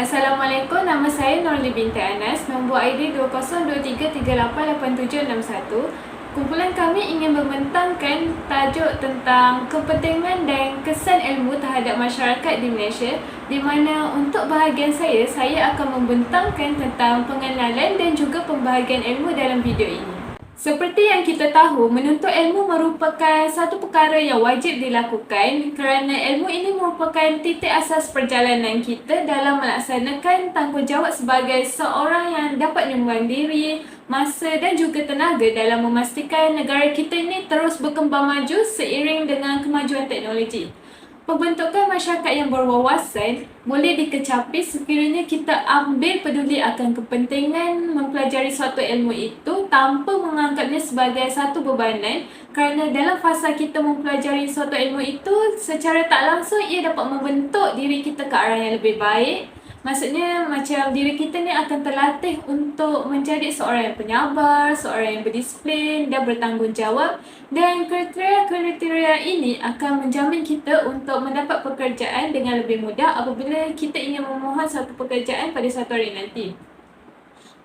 Assalamualaikum, nama saya Nurli binti Anas, nombor ID 2023388761. Kumpulan kami ingin membentangkan tajuk tentang kepentingan dan kesan ilmu terhadap masyarakat di Malaysia, di mana untuk bahagian saya akan membentangkan tentang pengenalan dan juga pembahagian ilmu dalam video ini. Seperti yang kita tahu, menuntut ilmu merupakan satu perkara yang wajib dilakukan kerana ilmu ini merupakan titik asas perjalanan kita dalam melaksanakan tanggungjawab sebagai seorang yang dapat menyumbang diri, masa dan juga tenaga dalam memastikan negara kita ini terus berkembang maju seiring dengan kemajuan teknologi. Pembentukan masyarakat yang berwawasan boleh dikecapi sekiranya kita ambil peduli akan kepentingan mempelajari suatu ilmu itu tanpa menganggapnya sebagai satu bebanan, kerana dalam fasa kita mempelajari suatu ilmu itu secara tak langsung ia dapat membentuk diri kita ke arah yang lebih baik. Maksudnya macam diri kita ni akan terlatih untuk menjadi seorang yang penyabar, seorang yang berdisiplin dan bertanggungjawab, dan kriteria-kriteria ini akan menjamin kita untuk mendapat pekerjaan dengan lebih mudah apabila kita ingin memohon satu pekerjaan pada satu hari nanti.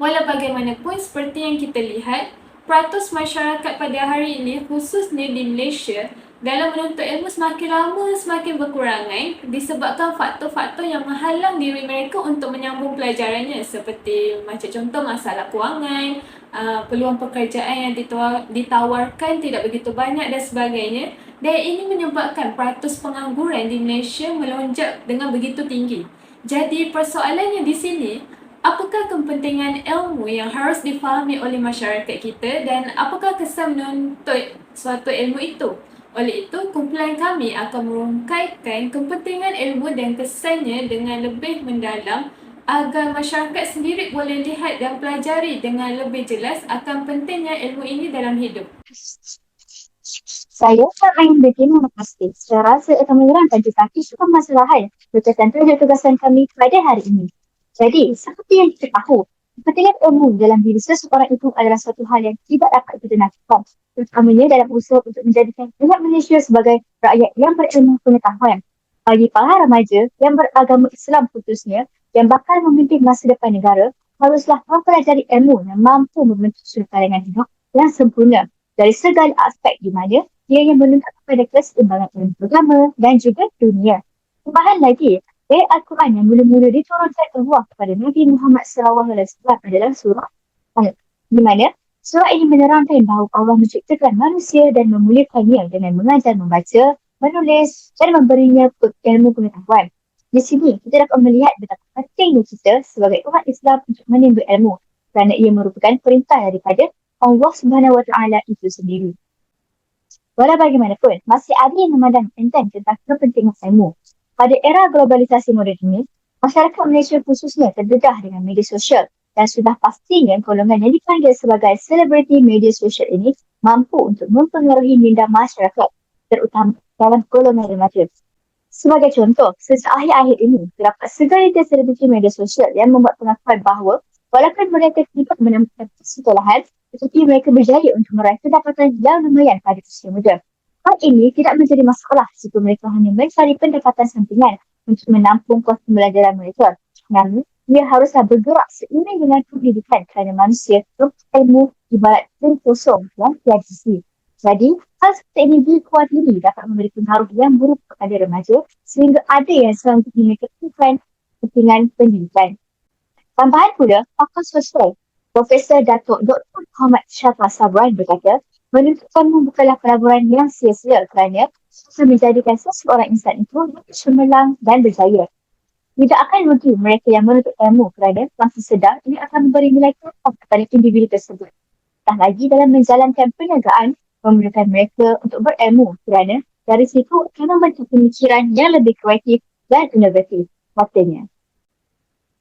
Walau bagaimanapun, seperti yang kita lihat, peratus masyarakat pada hari ini, khususnya di Malaysia, dalam menuntut ilmu semakin lama semakin berkurangan disebabkan faktor-faktor yang menghalang diri mereka untuk menyambung pelajarannya, seperti macam contoh masalah kewangan, peluang pekerjaan yang ditawarkan tidak begitu banyak dan sebagainya, dan ini menyebabkan peratus pengangguran di Malaysia melonjak dengan begitu tinggi. Jadi persoalannya di sini, apakah kepentingan ilmu yang harus difahami oleh masyarakat kita dan apakah kesan menuntut suatu ilmu itu? Oleh itu, kumpulan kami akan merungkaikan kepentingan ilmu dan kesannya dengan lebih mendalam agar masyarakat sendiri boleh lihat dan pelajari dengan lebih jelas akan pentingnya ilmu ini dalam hidup. Saya ingin berterima kasih. Saya rasa akan menerangkan tetapi sukan masalahan berkaitan dengan tugasan kami pada hari ini. Jadi, seperti yang kita tahu, kepentingan ilmu dalam diri seseorang itu adalah suatu hal yang tidak dapat kita nafikan, terutamanya dalam usaha untuk menjadikan umat Malaysia sebagai rakyat yang berilmu pengetahuan. Bagi para remaja yang beragama Islam khususnya, yang bakal memimpin masa depan negara, haruslah mempelajari ilmu yang mampu membentuk sudut pandangan hidup yang sempurna dari segala aspek di mana dia yang menuntut kepada keseimbangan ilmu agama dan juga dunia. Tambahan lagi, ayat Al-Quran yang mula-mula diturunkan Allah kepada Nabi Muhammad SAW adalah surah Al, di mana surah ini menerangkan bahawa Allah menciptakan manusia dan memuliakannya dengan mengajar membaca, menulis dan memberinya ilmu pengetahuan. Di sini, kita dapat melihat betapa pentingnya kita sebagai umat Islam untuk menimba ilmu kerana ia merupakan perintah daripada Allah Subhanahu Wa Taala itu sendiri. Walau bagaimanapun, masih ada yang memandang enteng tentang kepentingan ilmu. Pada era globalisasi moden ini, masyarakat Malaysia khususnya terdedah dengan media sosial dan sudah pastinya golongan yang dipanggil sebagai selebriti media sosial ini mampu untuk mempengaruhi minda masyarakat, terutama dalam golongan remaja. Sebagai contoh, sejak akhir-akhir ini, terdapat segelintir selebriti media sosial yang membuat pengakuan bahawa walaupun mereka tidak menemukan sekolahan, tetapi mereka berjaya untuk meraih pendapatan yang lumayan pada usia muda. Hal ini tidak menjadi masalah jika mereka hanya mencari pendapatan sampingan untuk menampung kos pembelajaran mereka. Namun, ia haruslah bergerak seiring dengan pendidikan kerana manusia ilmu ibarat pil kosong yang tiada isi. Jadi, hal seperti ini dikuat ini dapat memberi pengaruh yang buruk kepada remaja sehingga ada yang selanjutnya mengeketkan kepentingan pendidikan. Tambahan pula, pakar sosial Profesor Datuk Dr. Muhammad Syafa Sabran berkata, menuntut ilmu bukanlah pelaburan yang sia-sia kerana bisa menjadikan seseorang insan itu cemerlang dan berjaya. Tidak akan rugi mereka yang menuntut ilmu kerana langsung sedar ini akan memberi nilai tetap kepada individu tersebut. Tak lagi dalam menjalankan perniagaan memerlukan mereka untuk berilmu kerana dari situ akan membentuk pemikiran yang lebih kreatif dan inovatif katanya.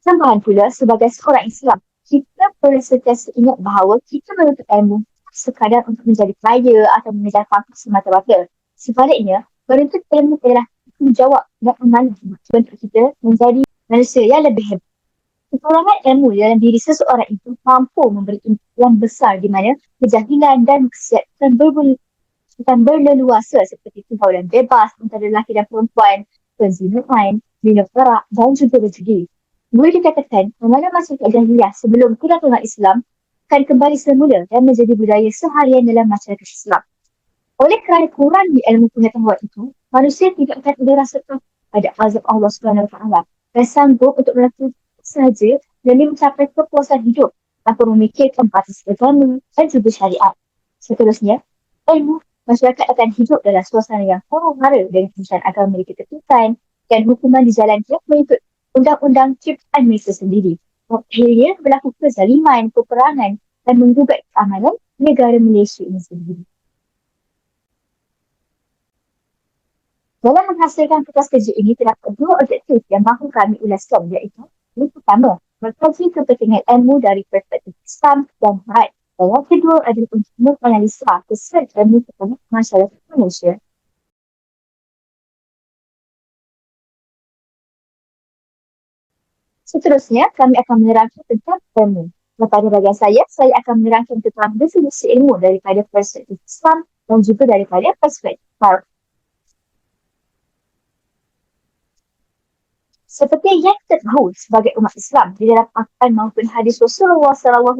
Tambahan pula, sebagai seorang Islam, kita perlu sentiasa ingat bahawa kita menuntut ilmu sekadar untuk menjadi kaya atau mengejar pangkat semata-mata. Sebaliknya, menuntut ilmu adalah menjawab dan amanah untuk kita menjadi manusia yang lebih hebat. Kekurangan ilmu dalam diri seseorang itu mampu memberi impak yang besar di mana kejahilan dan maksiat akan berleluasa seperti pergaulan bebas antara lelaki dan perempuan, penzinaan, minum kerak dan juga berjudi. Boleh dikatakan, mana masyarakat jahiliah sebelum kedatangan Islam akan kembali semula dan menjadi budaya seharian dalam masyarakat Islam. Oleh kerana kurang di ilmu pengetahuan itu, manusia tidak akan ada rasa takut pada azab Allah Subhanahu Wa Taala dan sanggup untuk melakukan sahaja demi mencapai kepuasan hidup tanpa memikirkan batas agama dan juga syariat. Seterusnya, ilmu masyarakat akan hidup dalam suasana yang huru-hara dengan keputusan agama diketentukan dan hukuman dijalankan mengikut undang-undang ciptaan mereka sendiri. Akhirnya berlaku kezaliman, peperangan dan menggugat keamanan negara Malaysia ini sendiri. Dalam menghasilkan kertas kerja ini terdapat dua objektif yang mahu kami ulaskan, iaitu yang pertama, mengkaji kepentingan ilmu dari perspektif Islam dan Barat. Dan yang kedua adalah untuk menganalisa kesan ilmu kepada masyarakat Malaysia. Seterusnya, kami akan menerangkan tentang ilmu. Pada bagian saya akan menerangkan tentang definisi ilmu daripada perspektif Islam dan juga daripada perspektif Barat. Seperti yang kita tahu sebagai umat Islam di dalam Al-Quran maupun hadis Rasulullah SAW,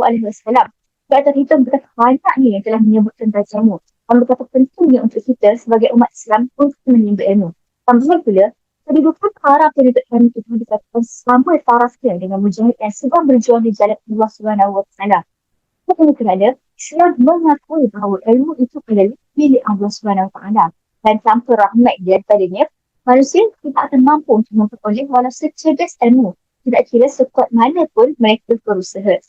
tidak terhitung betapa banyaknya yang telah menyebut tentang ilmu dan betapa pentingnya untuk kita sebagai umat Islam untuk menimba ilmu. Tambahan pula, kedudukan para penuntut ilmu itu dikatakan sama tarafnya dengan mujahid yang sedang berjuang di jalan Allah SWT. Ini kerana Islam mengakui bahawa ilmu itu adalah milik Allah SWT dan tanpa rahmat daripadanya, manusia tidak akan mampu untuk memperoleh walau secerdas ilmu, tidak kira sekuat mana pun mereka berusaha.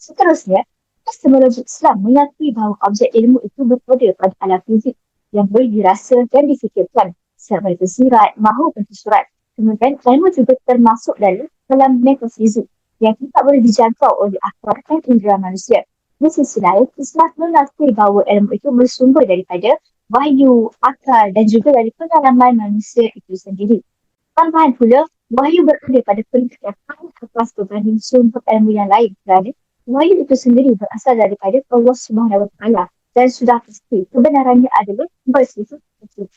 Seterusnya, epistemologi Islam mengakui bahawa objek ilmu itu berada pada alam fizik yang boleh dirasa dan difikirkan, seperti tersirat maupun tersurat. Kemudian, ilmu juga termasuk dalam metafizik yang tidak boleh dijangkau oleh akal dan indera manusia. Di sisi lain, Islam mengakui bahawa ilmu itu bersumber daripada wahyu, akal dan juga dari pengalaman manusia itu sendiri. Tambahan pula, wahyu berada pada peringkat yang paling atas berbanding sumber ilmu yang lain kerana wahyu itu sendiri berasal daripada Allah Subhanahu Wa Taala dan sudah pasti kebenarannya adalah bersifat itu.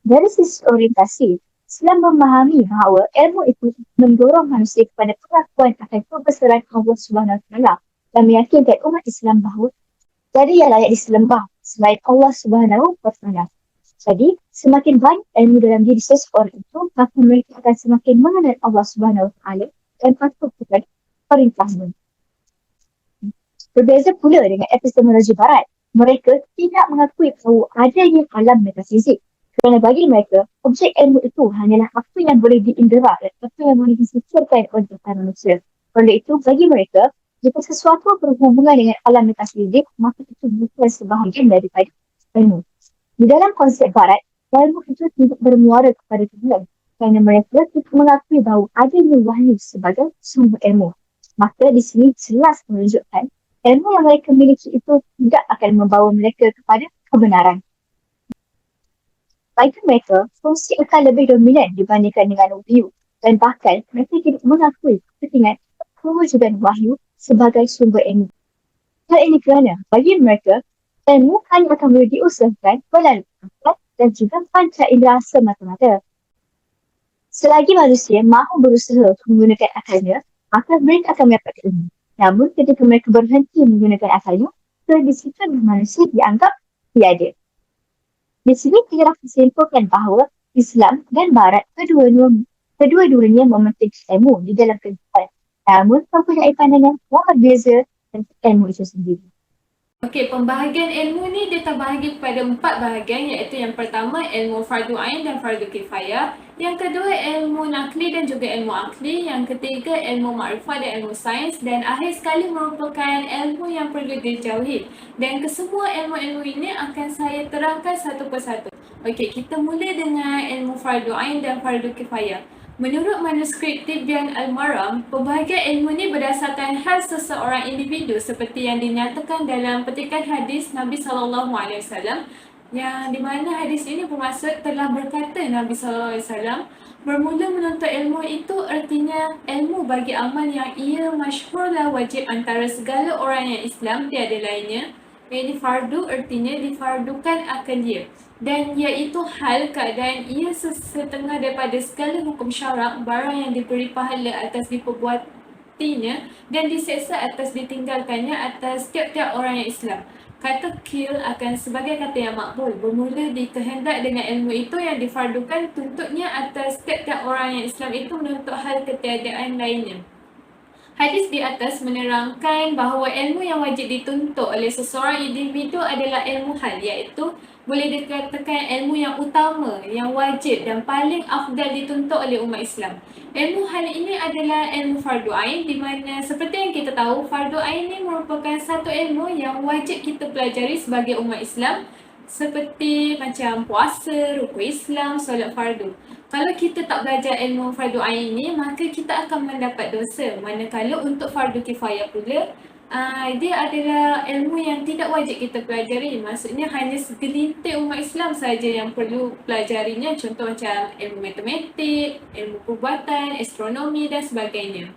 Dari sisi orientasi, Islam memahami bahawa ilmu itu mendorong manusia kepada pengakuan akan kebesaran Allah Subhanahu Wa Taala dan meyakinkan umat Islam bahawa tiada yang layak disembah selain Allah Subhanahu Wa Taala. Jadi, semakin banyak ilmu dalam diri seseorang itu, maka mereka akan semakin mengenal Allah Subhanahu Wa Taala dan patuh kepada perintahnya. Berbeza pula dengan epistemologi Barat, mereka tidak mengakui bahawa adanya alam metafizik. Kerana bagi mereka, objek ilmu itu hanyalah apa yang boleh diindera dan apa yang boleh difikirkan oleh manusia. Oleh itu, bagi mereka, jika sesuatu berhubungan dengan alam metafizik, maka itu bukan sebahagian daripada ilmu. Di dalam konsep Barat, ilmu itu tidak bermuara kepada Tuhan kerana mereka tidak mengakui bahawa adanya wahyu sebagai sumber ilmu. Maka di sini jelas menunjukkan ilmu yang mereka miliki itu tidak akan membawa mereka kepada kebenaran. Bagi mereka, fungsi akan lebih dominan dibandingkan dengan wahyu dan bahkan mereka tidak mengakui kepentingan kewujudan wahyu sebagai sumber ilmu. Hal ini kerana bagi mereka, ilmu hanya akan boleh diusahakan melalui akal dan juga panca indera semata-mata. Selagi manusia mahu berusaha untuk menggunakan akalnya, maka mereka akan mendapat ilmu. Namun ketika mereka berhenti menggunakan akalnya, kedisiplinan manusia dianggap tiada. Di sini kita dapat simpulkan bahawa Islam dan Barat kedua-duanya mementingkan ilmu di dalam kehidupan. Namun mempunyai pandangan yang berbeza tentang ilmu itu sendiri. Okey, pembahagian ilmu ni dia terbahagi kepada 4 bahagian, iaitu yang pertama ilmu fardu ain dan fardu kifayah, yang kedua ilmu nakli dan juga ilmu akli, yang ketiga ilmu ma'rifah dan ilmu sains, dan akhir sekali merupakan ilmu yang perlu dijauhi. Dan kesemua ilmu-ilmu ini akan saya terangkan satu persatu. Okey, kita mula dengan ilmu fardu ain dan fardu kifayah. Menurut manuskrip Tibyan Al-Maram, pembahagian ilmu ni berdasarkan hal seseorang individu seperti yang dinyatakan dalam petikan hadis Nabi SAW, yang di mana hadis ini bermaksud telah berkata Nabi SAW, bermula menuntut ilmu itu artinya ilmu bagi amal yang ia masyhurlah wajib antara segala orang yang Islam tiada lainnya. Yang fardu artinya difardukan akan dia. Dan iaitu hal keadaan ia setengah daripada segala hukum syarak barang yang diberi pahala atas diperbuatinya dan diseksa atas ditinggalkannya atas tiap-tiap orang yang Islam. Kata kill akan sebagai kata yang makbul bermula di kehendak dengan ilmu itu yang difardukan tuntutnya atas tiap-tiap orang yang Islam itu menuntut hal ketiadaan lainnya. Hadis di atas menerangkan bahawa ilmu yang wajib dituntut oleh seseorang individu adalah ilmu hal, iaitu boleh dikatakan ilmu yang utama, yang wajib dan paling afdal dituntut oleh umat Islam. Ilmu hal ini adalah ilmu fardu ain, di mana seperti yang kita tahu, fardu ain ini merupakan satu ilmu yang wajib kita pelajari sebagai umat Islam, seperti macam puasa, rukun Islam, solat fardu. Kalau kita tak belajar ilmu fardu ain ini, maka kita akan mendapat dosa. Manakala untuk fardu kifayah pula, dia adalah ilmu yang tidak wajib kita pelajari. Maksudnya hanya segelintir umat Islam saja yang perlu pelajarinya. Contoh macam ilmu matematik, ilmu perubatan, astronomi dan sebagainya.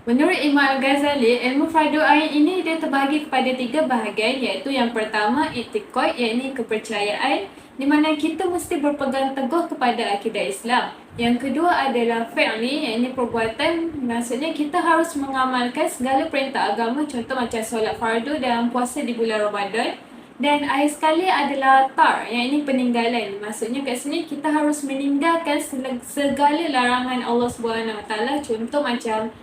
Menurut Imam Al-Ghazali, ilmu fardu ain ini dia terbahagi kepada 3 bahagian, iaitu yang pertama i'tiqad, iaitu kepercayaan, di mana kita mesti berpegang teguh kepada akidah Islam. Yang kedua adalah fi'li, iaitu perbuatan, maksudnya kita harus mengamalkan segala perintah agama, contoh macam solat fardu dan puasa di bulan Ramadan. Dan akhir sekali adalah tar, yang ini peninggalan. Maksudnya kat sini kita harus meninggalkan segala larangan Allah SWT. Contoh macam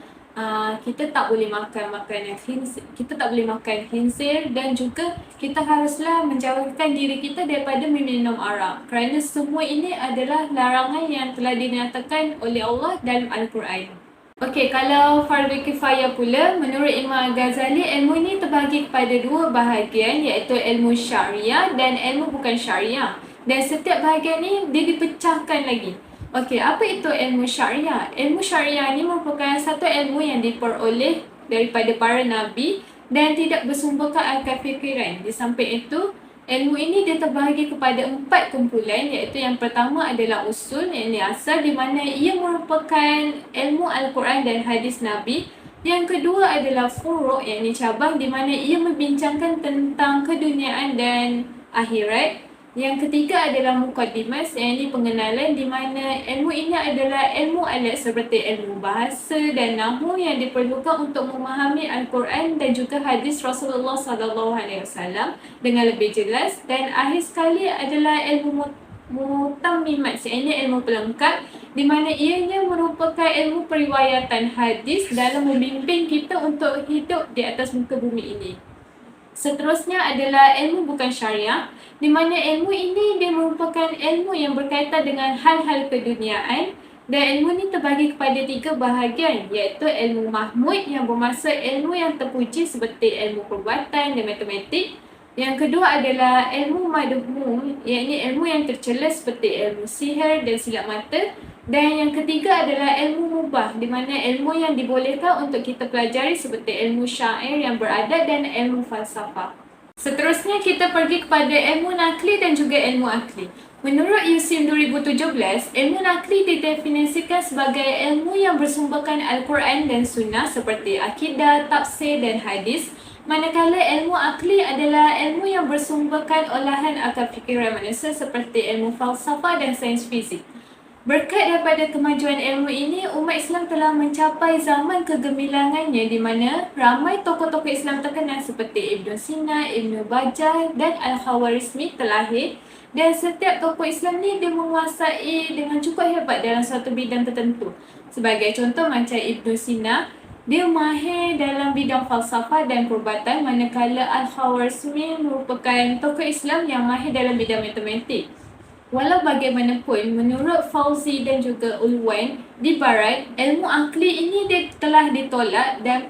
kita tak boleh makan makanan khinzir, kita tak boleh makan khinzir, dan juga kita haruslah menjauhkan diri kita daripada meminum arak, kerana semua ini adalah larangan yang telah dinyatakan oleh Allah dalam Al-Quran. Okey, kalau fardu kifayah pula, menurut Imam Al-Ghazali, ilmu ini terbahagi kepada 2 bahagian, iaitu ilmu syariah dan ilmu bukan syariah. Dan setiap bahagian ni dia dipecahkan lagi. Okey, apa itu ilmu syariah? Ilmu syariah ni merupakan satu ilmu yang diperoleh daripada para nabi dan tidak bersumberkan akal fikiran. Di samping itu, ilmu ini dia terbahagi kepada 4 kumpulan, iaitu yang pertama adalah usul, iaitu asal, di mana ia merupakan ilmu Al-Quran dan hadis Nabi. Yang kedua adalah furu', iaitu cabang, di mana ia membincangkan tentang keduniaan dan akhirat. Yang ketiga adalah muqaddimas, iaitu pengenalan, di mana ilmu ini adalah ilmu alat seperti ilmu bahasa dan nahwu yang diperlukan untuk memahami Al-Quran dan juga hadis Rasulullah SAW dengan lebih jelas. Dan akhir sekali adalah ilmu mutammimat, iaitu ilmu pelengkap, di mana ianya merupakan ilmu periwayatan hadis dalam membimbing kita untuk hidup di atas muka bumi ini. Seterusnya adalah ilmu bukan syariah, di mana ilmu ini dia merupakan ilmu yang berkaitan dengan hal-hal keduniaan, dan ilmu ini terbagi kepada 3 bahagian, iaitu ilmu mahmud yang bermaksud ilmu yang terpuji seperti ilmu perubatan dan matematik. Yang kedua adalah ilmu madhmum, iaitu ilmu yang tercela seperti ilmu sihir dan silap mata. Dan yang ketiga adalah ilmu mubah, di mana ilmu yang dibolehkan untuk kita pelajari seperti ilmu syair yang beradat dan ilmu falsafah. Seterusnya kita pergi kepada ilmu nakli dan juga ilmu akli. Menurut USIM 2017, ilmu nakli didefinisikan sebagai ilmu yang bersumberkan Al-Quran dan Sunnah seperti akidah, tafsir dan hadis. Manakala ilmu akli adalah ilmu yang bersumberkan olahan akal fikiran manusia seperti ilmu falsafah dan sains fizik. Berkat daripada kemajuan ilmu ini, umat Islam telah mencapai zaman kegemilangannya, di mana ramai tokoh-tokoh Islam terkenal seperti Ibn Sina, Ibn Bajjah dan Al-Khawarizmi terlahir. Dan setiap tokoh Islam ni dia menguasai dengan cukup hebat dalam suatu bidang tertentu. Sebagai contoh macam Ibn Sina, dia mahir dalam bidang falsafah dan perubatan, manakala Al-Khawarizmi merupakan tokoh Islam yang mahir dalam bidang matematik. Walau bagaimanapun, menurut Fauzi dan juga Ulwan, di Barat, ilmu akli ini dia telah ditolak dan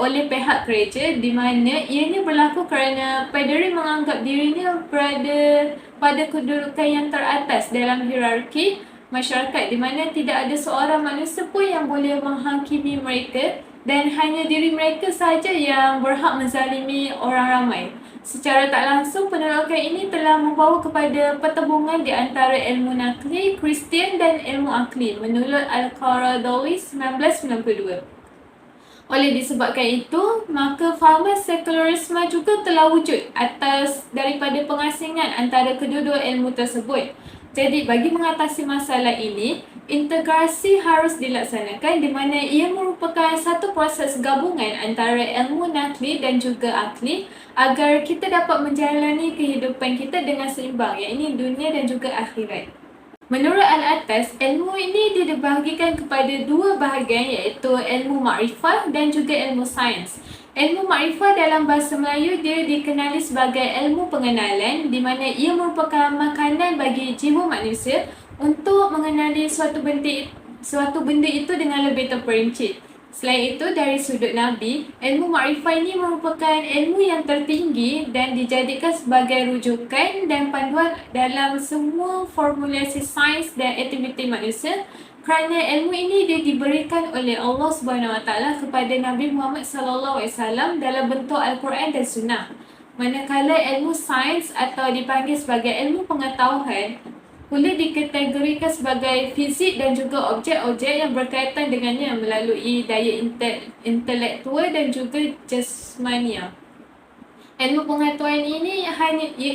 oleh pihak gereja, di mana ianya berlaku kerana paderi menganggap dirinya berada pada kedudukan yang teratas dalam hierarki masyarakat, di mana tidak ada seorang manusia pun yang boleh menghakimi mereka dan hanya diri mereka sahaja yang berhak menzalimi orang ramai. Secara tak langsung, penolakan ini telah membawa kepada pertembungan di antara ilmu nakli, Kristian dan ilmu akli menurut Al-Qaradawi 1992. Oleh disebabkan itu, maka fahaman sekularisme juga telah wujud atas daripada pengasingan antara kedua-dua ilmu tersebut. Jadi, bagi mengatasi masalah ini, integrasi harus dilaksanakan di mana ia merupakan satu proses gabungan antara ilmu nakli dan juga akli agar kita dapat menjalani kehidupan kita dengan seimbang, iaitu dunia dan juga akhirat. Menurut al-atas, ilmu ini dibahagikan kepada dua bahagian iaitu ilmu makrifah dan juga ilmu sains. Ilmu makrifah dalam bahasa Melayu dia dikenali sebagai ilmu pengenalan di mana ia merupakan makanan bagi jiwa manusia untuk mengenali suatu benda itu dengan lebih terperinci. Selain itu, dari sudut Nabi, ilmu makrifah ini merupakan ilmu yang tertinggi dan dijadikan sebagai rujukan dan panduan dalam semua formulasi sains dan aktiviti manusia kerana ilmu ini dia diberikan oleh Allah SWT kepada Nabi Muhammad SAW dalam bentuk Al-Quran dan Sunnah. Manakala ilmu sains atau dipanggil sebagai ilmu pengetahuan boleh dikategorikan sebagai fizik dan juga objek-objek yang berkaitan dengannya melalui daya intelektual dan juga jasmania. Ilmu pengetahuan ini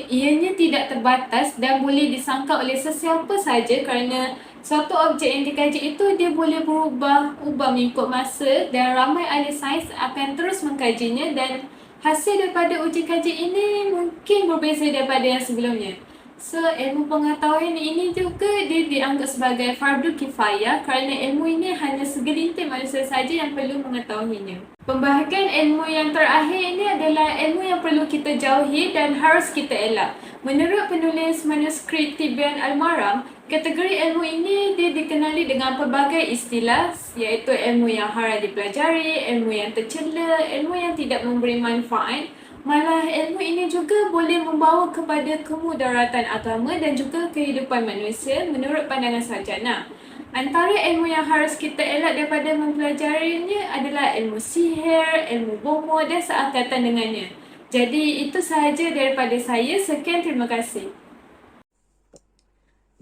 ianya tidak terbatas dan boleh disangka oleh sesiapa sahaja kerana suatu objek yang dikaji itu dia boleh berubah mengikut masa dan ramai ahli sains akan terus mengkajinya dan hasil daripada uji kaji ini mungkin berbeza daripada yang sebelumnya. So, ilmu pengetahuan ini juga dia dianggap sebagai fardu kifayah kerana ilmu ini hanya segelintir manusia saja yang perlu mengetahuinya. Pembahagian ilmu yang terakhir ini adalah ilmu yang perlu kita jauhi dan harus kita elak. Menurut penulis manuskrip Tibyan Al-Maram, kategori ilmu ini dia dikenali dengan pelbagai istilah iaitu ilmu yang haram dipelajari, ilmu yang tercela, ilmu yang tidak memberi manfaat. Malah ilmu ini juga boleh membawa kepada kemudaratan agama dan juga kehidupan manusia menurut pandangan sarjana. Antara ilmu yang harus kita elak daripada mempelajarinya adalah ilmu sihir, ilmu bomoh dan seangkatan dengannya. Jadi itu sahaja daripada saya. Sekian, terima kasih.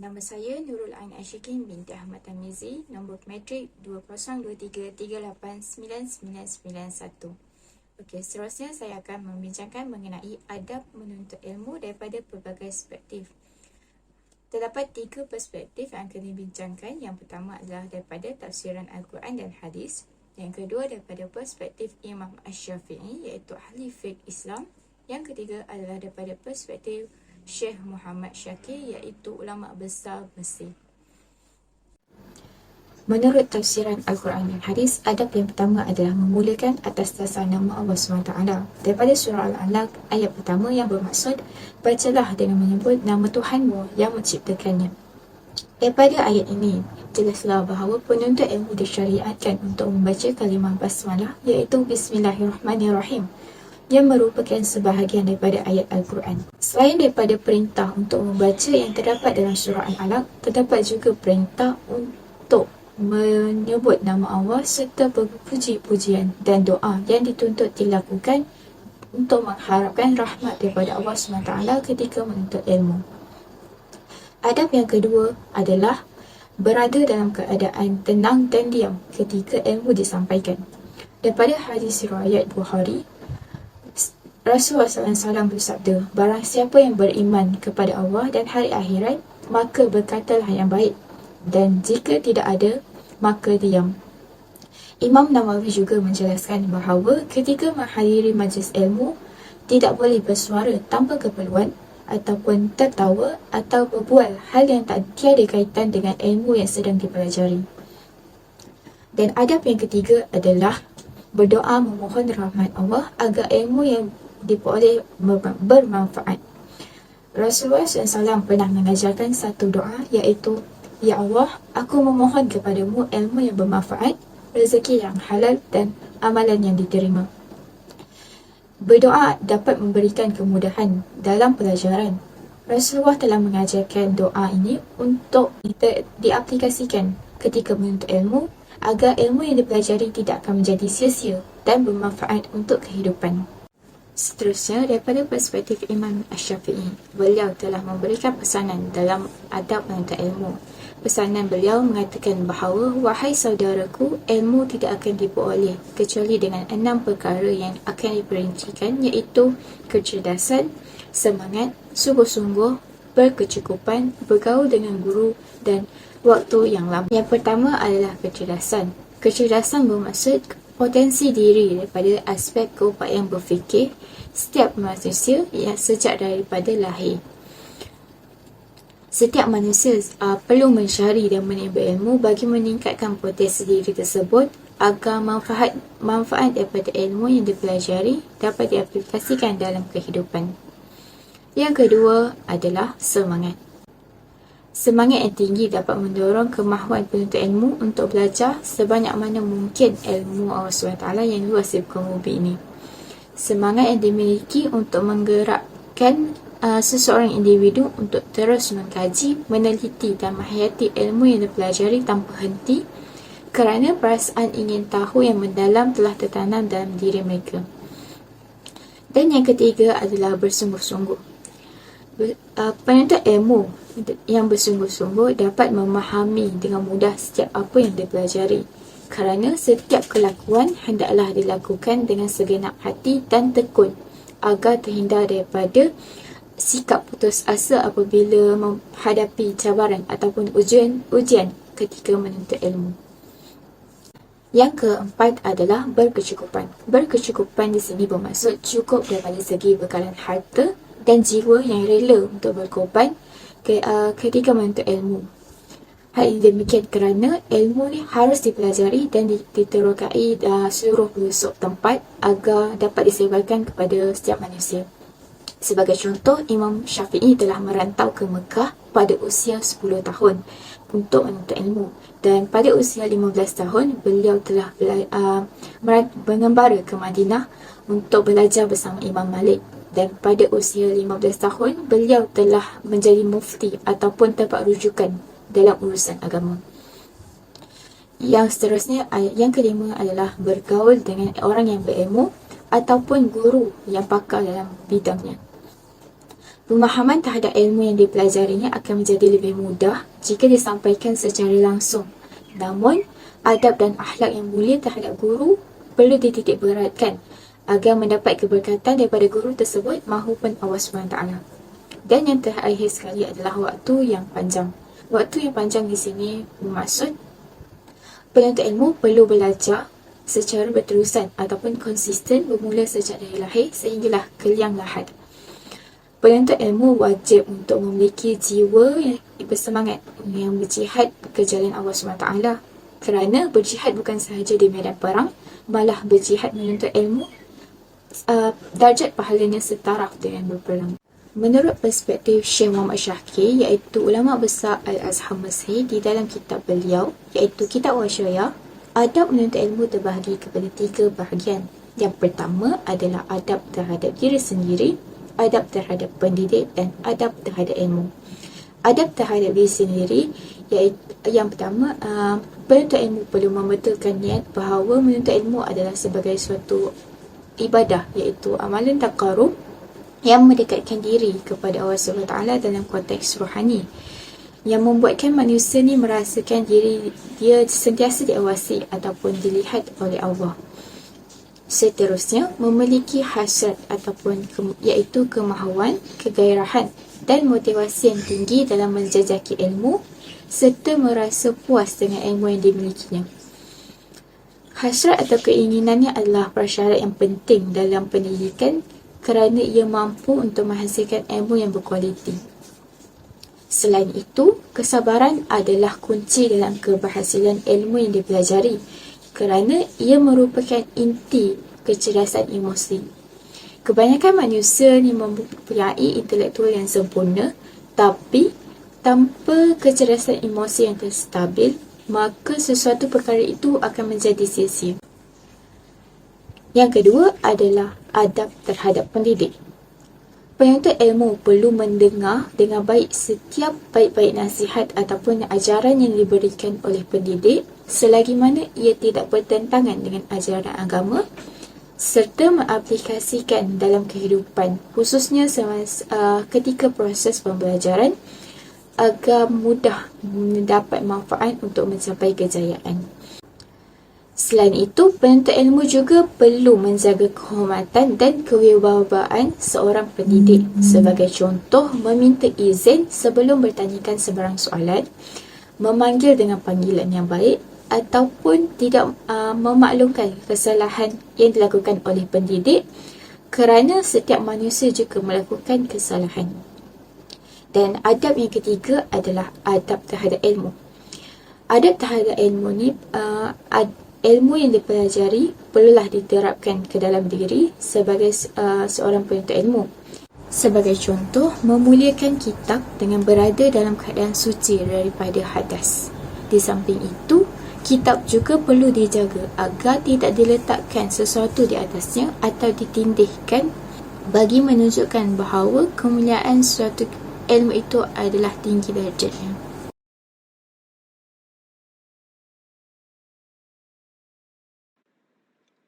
Nama saya Nurul Ain Ashikin binti Ahmad Tamizi, nombor matrik 2023389991. Okey, seterusnya saya akan membincangkan mengenai adab menuntut ilmu daripada pelbagai perspektif. Terdapat 3 perspektif yang akan dibincangkan. Yang pertama adalah daripada tafsiran Al-Quran dan Hadis. Yang kedua daripada perspektif Imam Ash-Shafi'i iaitu ahli fiqh Islam. Yang ketiga adalah daripada perspektif Syekh Muhammad Syakir iaitu ulama besar Mesir. Menurut tafsiran Al-Quran dan Hadis, adab yang pertama adalah memulakan atas dasar nama Allah SWT. Daripada surah Al-Alaq ayat pertama yang bermaksud, bacalah dengan menyebut nama Tuhanmu yang menciptakannya. Daripada ayat ini, jelaslah bahawa penuntut ilmu disyariatkan untuk membaca kalimah basmalah iaitu Bismillahirrahmanirrahim yang merupakan sebahagian daripada ayat Al-Quran. Selain daripada perintah untuk membaca yang terdapat dalam surah Al-Alaq, terdapat juga perintah untuk menyebut nama Allah serta berpuji-pujian dan doa yang dituntut dilakukan untuk mengharapkan rahmat daripada Allah SWT ketika menuntut ilmu. Adab yang kedua adalah berada dalam keadaan tenang dan diam ketika ilmu disampaikan. Daripada hadis riwayat Bukhari, Rasulullah SAW bersabda, barang siapa yang beriman kepada Allah dan hari akhirat, maka berkatalah yang baik, dan jika tidak ada, maka diam. Imam Nawawi juga menjelaskan bahawa ketika menghadiri majlis ilmu, tidak boleh bersuara tanpa keperluan ataupun tertawa atau berbual hal yang tiada kaitan dengan ilmu yang sedang dipelajari. Dan adab yang ketiga adalah berdoa memohon rahmat Allah agar ilmu yang diperoleh bermanfaat. Rasulullah SAW pernah mengajarkan satu doa iaitu, Ya Allah, aku memohon kepadamu ilmu yang bermanfaat, rezeki yang halal dan amalan yang diterima. Berdoa dapat memberikan kemudahan dalam pelajaran. Rasulullah telah mengajarkan doa ini untuk diaplikasikan ketika menuntut ilmu agar ilmu yang dipelajari tidak akan menjadi sia-sia dan bermanfaat untuk kehidupan. Seterusnya, daripada perspektif Imam Ash-Shafi'i, beliau telah memberikan pesanan dalam adab menuntut ilmu. Pesanan beliau mengatakan bahawa, wahai saudaraku, ilmu tidak akan diperoleh kecuali dengan 6 perkara yang akan diperincikan, iaitu kecerdasan, semangat, sungguh-sungguh, berkecukupan, bergaul dengan guru dan waktu yang lama. Yang pertama adalah kecerdasan. Kecerdasan bermaksud potensi diri daripada aspek keupayaan berfikir setiap manusia yang sejak daripada lahir. Setiap manusia perlu mencari dan menimba ilmu bagi meningkatkan potensi diri tersebut agar manfaat daripada ilmu yang dipelajari dapat diaplikasikan dalam kehidupan. Yang kedua adalah semangat. Semangat yang tinggi dapat mendorong kemahuan penuntut ilmu untuk belajar sebanyak mana mungkin ilmu Allah SWT yang luas di muka bumi ini. Semangat yang dimiliki untuk menggerakkan seseorang individu untuk terus mengkaji, meneliti dan menghayati ilmu yang dipelajari tanpa henti kerana perasaan ingin tahu yang mendalam telah tertanam dalam diri mereka. Dan yang ketiga adalah bersungguh-sungguh. Penuntut ilmu yang bersungguh-sungguh dapat memahami dengan mudah setiap apa yang dipelajari kerana setiap kelakuan hendaklah dilakukan dengan segenap hati dan tekun agar terhindar daripada sikap putus asa apabila menghadapi cabaran ataupun ujian ketika menuntut ilmu. Yang keempat adalah berkecukupan. Berkecukupan di sini bermaksud cukup daripada segi bekalan harta dan jiwa yang rela untuk berkorban ketika menuntut ilmu. Hal ini demikian kerana ilmu ni harus dipelajari dan diterokai seluruh pelosok tempat agar dapat disebarkan kepada setiap manusia. Sebagai contoh, Imam Syafi'i telah merantau ke Mekah pada usia 10 tahun untuk menuntut ilmu, dan pada usia 15 tahun beliau telah mengembara ke Madinah untuk belajar bersama Imam Malik, dan pada usia 15 tahun beliau telah menjadi mufti ataupun tempat rujukan dalam urusan agama. Yang seterusnya, yang kelima adalah bergaul dengan orang yang berilmu ataupun guru yang pakar dalam bidangnya. Pemahaman terhadap ilmu yang dipelajarinya akan menjadi lebih mudah jika disampaikan secara langsung. Namun, adab dan akhlak yang mulia terhadap guru perlu dititik beratkan agar mendapat keberkatan daripada guru tersebut mahupun Allah SWT. Dan yang terakhir sekali adalah waktu yang panjang. Waktu yang panjang di sini bermaksud penuntut ilmu perlu belajar secara berterusan ataupun konsisten bermula sejak dari lahir sehinggalah ke liang lahat. Penuntut ilmu wajib untuk memiliki jiwa yang bersemangat yang berjihad ke jalan Allah SWT, kerana berjihad bukan sahaja di medan perang, malah berjihad menuntut ilmu darjat pahalanya setaraf dengan berperang. Menurut perspektif Syekh Muhammad Syakir, iaitu ulama besar Al-Azhar Mesir, di dalam kitab beliau iaitu Kitab Wasyaya, adab menuntut ilmu terbahagi kepada 3 bahagian. Yang pertama adalah adab terhadap diri sendiri, adab terhadap pendidik dan adab terhadap ilmu. Adab terhadap diri sendiri iaitu yang pertama, penuntut ilmu perlu membetulkan niat bahawa menuntut ilmu adalah sebagai suatu ibadah, iaitu amalan taqarrub yang mendekatkan diri kepada Allah SWT dalam konteks rohani, yang membuatkan manusia ni merasakan diri dia sentiasa diawasi ataupun dilihat oleh Allah. Seterusnya, memiliki hasrat ataupun iaitu kemahuan, kegairahan dan motivasi yang tinggi dalam menjajaki ilmu serta merasa puas dengan ilmu yang dimilikinya. Hasrat atau keinginannya adalah prasyarat yang penting dalam pendidikan kerana ia mampu untuk menghasilkan ilmu yang berkualiti. Selain itu, kesabaran adalah kunci dalam keberhasilan ilmu yang dipelajari kerana ia merupakan inti kecerdasan emosi. Kebanyakan manusia ni mempunyai intelektual yang sempurna, tapi tanpa kecerdasan emosi yang terstabil, maka sesuatu perkara itu akan menjadi sia-sia. Yang kedua adalah adab terhadap pendidik. Penuntut ilmu perlu mendengar dengan baik setiap baik-baik nasihat ataupun ajaran yang diberikan oleh pendidik selagi mana ia tidak bertentangan dengan ajaran agama serta mengaplikasikan dalam kehidupan, khususnya ketika proses pembelajaran agar mudah mendapat manfaat untuk mencapai kejayaan. Selain itu, penuntut ilmu juga perlu menjaga kehormatan dan kewibawaan seorang pendidik. Sebagai contoh, meminta izin sebelum bertanyakan sebarang soalan, memanggil dengan panggilan yang baik ataupun tidak memaklumkan kesalahan yang dilakukan oleh pendidik, kerana setiap manusia juga melakukan kesalahan. Dan adab yang ketiga adalah adab terhadap ilmu. Adab terhadap ilmu ni ilmu yang dipelajari perlulah diterapkan ke dalam diri sebagai seorang penuntut ilmu. Sebagai contoh, memuliakan kitab dengan berada dalam keadaan suci daripada hadas. Di samping itu, kitab juga perlu dijaga agar tidak diletakkan sesuatu di atasnya atau ditindihkan bagi menunjukkan bahawa kemuliaan suatu ilmu itu adalah tinggi darjatnya.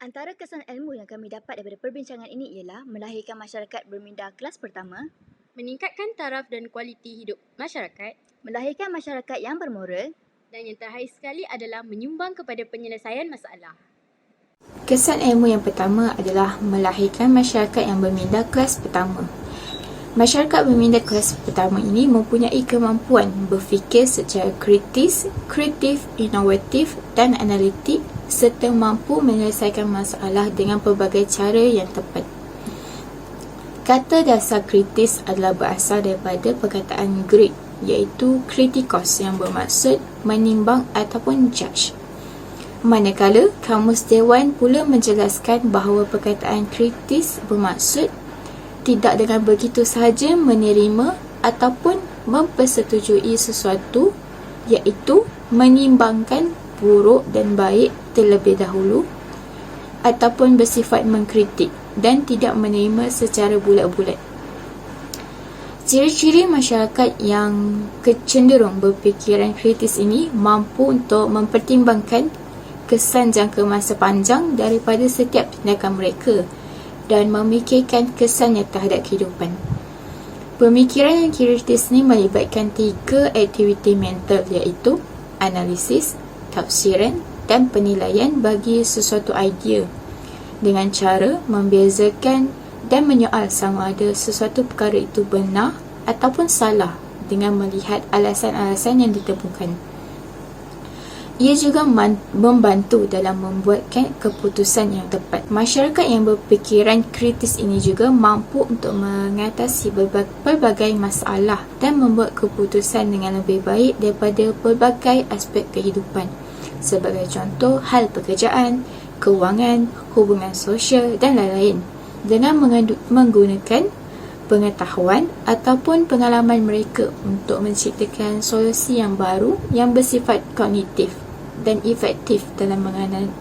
Antara kesan ilmu yang kami dapat daripada perbincangan ini ialah melahirkan masyarakat berminda kelas pertama, meningkatkan taraf dan kualiti hidup masyarakat, melahirkan masyarakat yang bermoral, dan yang terakhir sekali adalah menyumbang kepada penyelesaian masalah. Kesan ilmu yang pertama adalah melahirkan masyarakat yang berminda kelas pertama. Masyarakat berminda kelas pertama ini mempunyai kemampuan berfikir secara kritis, kreatif, inovatif dan analitik serta mampu menyelesaikan masalah dengan pelbagai cara yang tepat. Kata dasar kritis adalah berasal daripada perkataan Greek iaitu kritikos yang bermaksud menimbang ataupun judge. Manakala Kamus Dewan pula menjelaskan bahawa perkataan kritis bermaksud tidak dengan begitu sahaja menerima ataupun mempersetujui sesuatu, iaitu menimbangkan buruk dan baik terlebih dahulu ataupun bersifat mengkritik dan tidak menerima secara bulat-bulat. Ciri-ciri masyarakat yang cenderung berfikiran kritis ini mampu untuk mempertimbangkan kesan jangka masa panjang daripada setiap tindakan mereka dan memikirkan kesannya terhadap kehidupan. Pemikiran yang kritis ini melibatkan 3 aktiviti mental iaitu analisis, tafsiran dan penilaian bagi sesuatu idea dengan cara membezakan dan menyoal sama ada sesuatu perkara itu benar ataupun salah dengan melihat alasan-alasan yang ditemukan. Ia juga membantu dalam membuatkan keputusan yang tepat. Masyarakat yang berfikiran kritis ini juga mampu untuk mengatasi pelbagai masalah dan membuat keputusan dengan lebih baik daripada pelbagai aspek kehidupan. Sebagai contoh, hal pekerjaan, kewangan, hubungan sosial dan lain-lain. Dengan menggunakan pengetahuan ataupun pengalaman mereka untuk menciptakan solusi yang baru yang bersifat kognitif dan efektif dalam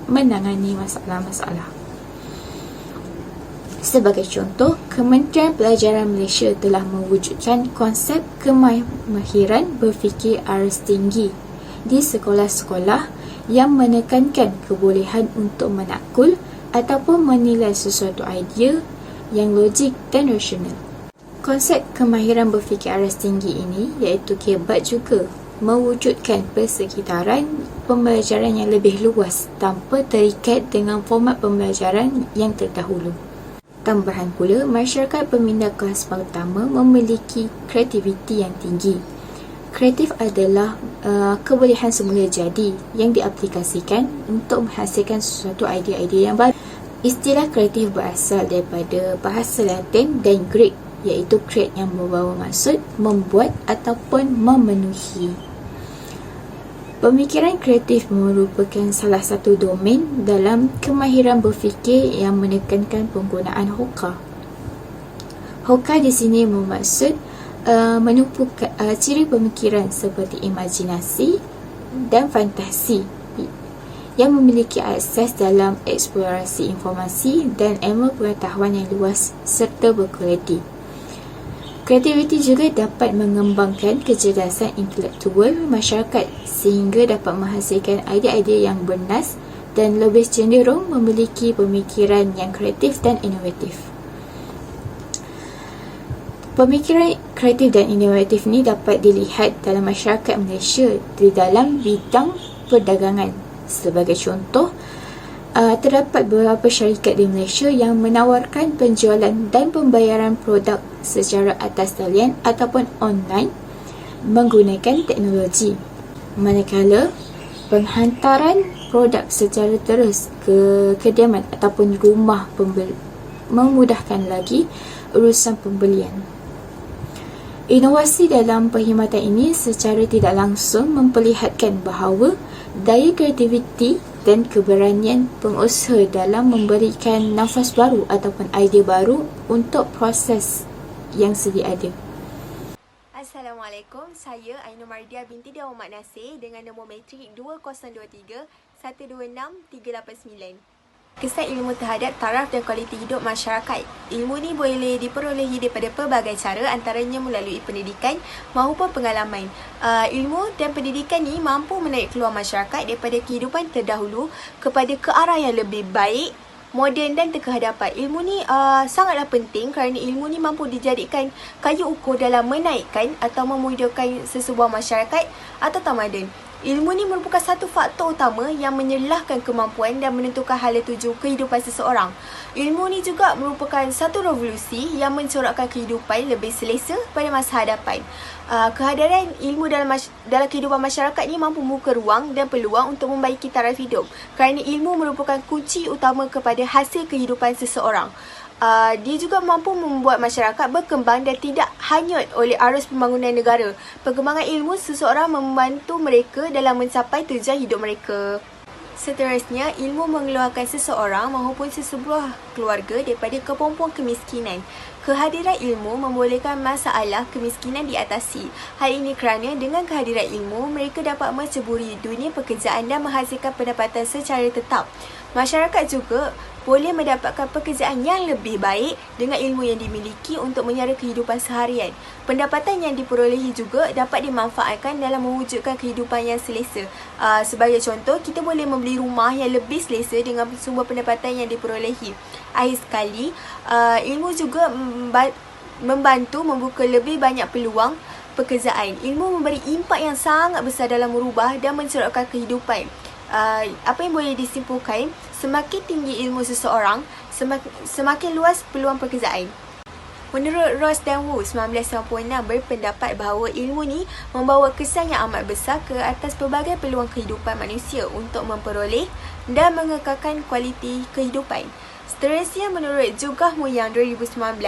menangani masalah-masalah. Sebagai contoh, Kementerian Pelajaran Malaysia telah mewujudkan konsep kemahiran berfikir aras tinggi di sekolah-sekolah yang menekankan kebolehan untuk menakul ataupun menilai sesuatu idea yang logik dan rasional. Konsep kemahiran berfikir aras tinggi ini iaitu kebat juga mewujudkan persekitaran pembelajaran yang lebih luas tanpa terikat dengan format pembelajaran yang terdahulu. Tambahan pula, masyarakat berminda kelas pertama memiliki kreativiti yang tinggi. Kreatif adalah kebolehan semula jadi yang diaplikasikan untuk menghasilkan sesuatu idea-idea yang baru. Istilah kreatif berasal daripada bahasa Latin dan Greek iaitu create yang membawa maksud membuat ataupun memenuhi. Pemikiran kreatif merupakan salah satu domain dalam kemahiran berfikir yang menekankan penggunaan hoka. Hoka di sini bermaksud menumpukan ciri pemikiran seperti imajinasi dan fantasi yang memiliki akses dalam eksplorasi informasi dan ilmu pengetahuan yang luas serta berkualiti. Kreativiti juga dapat mengembangkan kecerdasan intelektual masyarakat sehingga dapat menghasilkan idea-idea yang bernas dan lebih cenderung memiliki pemikiran yang kreatif dan inovatif. Pemikiran kreatif dan inovatif ni dapat dilihat dalam masyarakat Malaysia di dalam bidang perdagangan. Sebagai contoh, terdapat beberapa syarikat di Malaysia yang menawarkan penjualan dan pembayaran produk secara atas talian ataupun online menggunakan teknologi. Manakala penghantaran produk secara terus ke kediaman ataupun rumah pembeli memudahkan lagi urusan pembelian. Inovasi dalam perkhidmatan ini secara tidak langsung memperlihatkan bahawa daya kreativiti dan keberanian pengusaha dalam memberikan nafas baru ataupun idea baru untuk proses yang sedia ada. Assalamualaikum, saya Ainur Mardia binti Dewan Mat Nasir dengan nombor matrik 2023 126 389. Kesan ilmu terhadap taraf dan kualiti hidup masyarakat. Ilmu ni boleh diperolehi daripada pelbagai cara, antaranya melalui pendidikan maupun pengalaman. Ilmu dan pendidikan ni mampu menarik keluar masyarakat daripada kehidupan terdahulu kepada ke arah yang lebih baik, moden dan terkehadapan. Ilmu ni sangatlah penting kerana ilmu ni mampu dijadikan kayu ukur dalam menaikkan atau memudahkan sesebuah masyarakat atau tamadun. Ilmu ni merupakan satu faktor utama yang menyelahkan kemampuan dan menentukan hala tuju kehidupan seseorang. Ilmu ni juga merupakan satu revolusi yang mencorakkan kehidupan lebih selesa pada masa hadapan. Kehadiran ilmu dalam kehidupan masyarakat ni mampu membuka ruang dan peluang untuk membaiki taraf hidup kerana ilmu merupakan kunci utama kepada hasil kehidupan seseorang. Dia juga mampu membuat masyarakat berkembang dan tidak hanyut oleh arus pembangunan negara. Perkembangan ilmu seseorang membantu mereka dalam mencapai tujuan hidup mereka. Seterusnya, ilmu mengeluarkan seseorang maupun sesebuah keluarga daripada kepompong kemiskinan. Kehadiran ilmu membolehkan masalah kemiskinan diatasi. Hal ini kerana dengan kehadiran ilmu, mereka dapat menceburi dunia pekerjaan dan menghasilkan pendapatan secara tetap. Masyarakat juga boleh mendapatkan pekerjaan yang lebih baik dengan ilmu yang dimiliki untuk menyara kehidupan seharian. Pendapatan yang diperolehi juga dapat dimanfaatkan dalam mewujudkan kehidupan yang selesa. Sebagai contoh, kita boleh membeli rumah yang lebih selesa dengan sumber pendapatan yang diperolehi. Akhir sekali, ilmu juga membantu membuka lebih banyak peluang pekerjaan. Ilmu memberi impak yang sangat besar dalam merubah dan mencorakkan kehidupan. Apa yang boleh disimpulkan, semakin tinggi ilmu seseorang, semakin luas peluang pekerjaan. Menurut Ross dan Wu 1996 berpendapat bahawa ilmu ni membawa kesan yang amat besar ke atas pelbagai peluang kehidupan manusia untuk memperoleh dan mengekalkan kualiti kehidupan. Seterusnya, menurut Jugah Muyang 2019,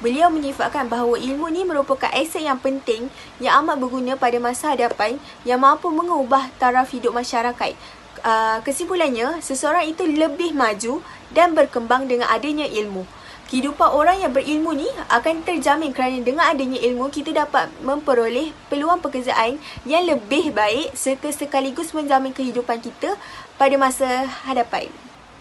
beliau menyifatkan bahawa ilmu ni merupakan aset yang penting yang amat berguna pada masa hadapan yang mampu mengubah taraf hidup masyarakat. Kesimpulannya, seseorang itu lebih maju dan berkembang dengan adanya ilmu. Kehidupan orang yang berilmu ni akan terjamin kerana dengan adanya ilmu kita dapat memperoleh peluang pekerjaan yang lebih baik serta sekaligus menjamin kehidupan kita pada masa hadapan.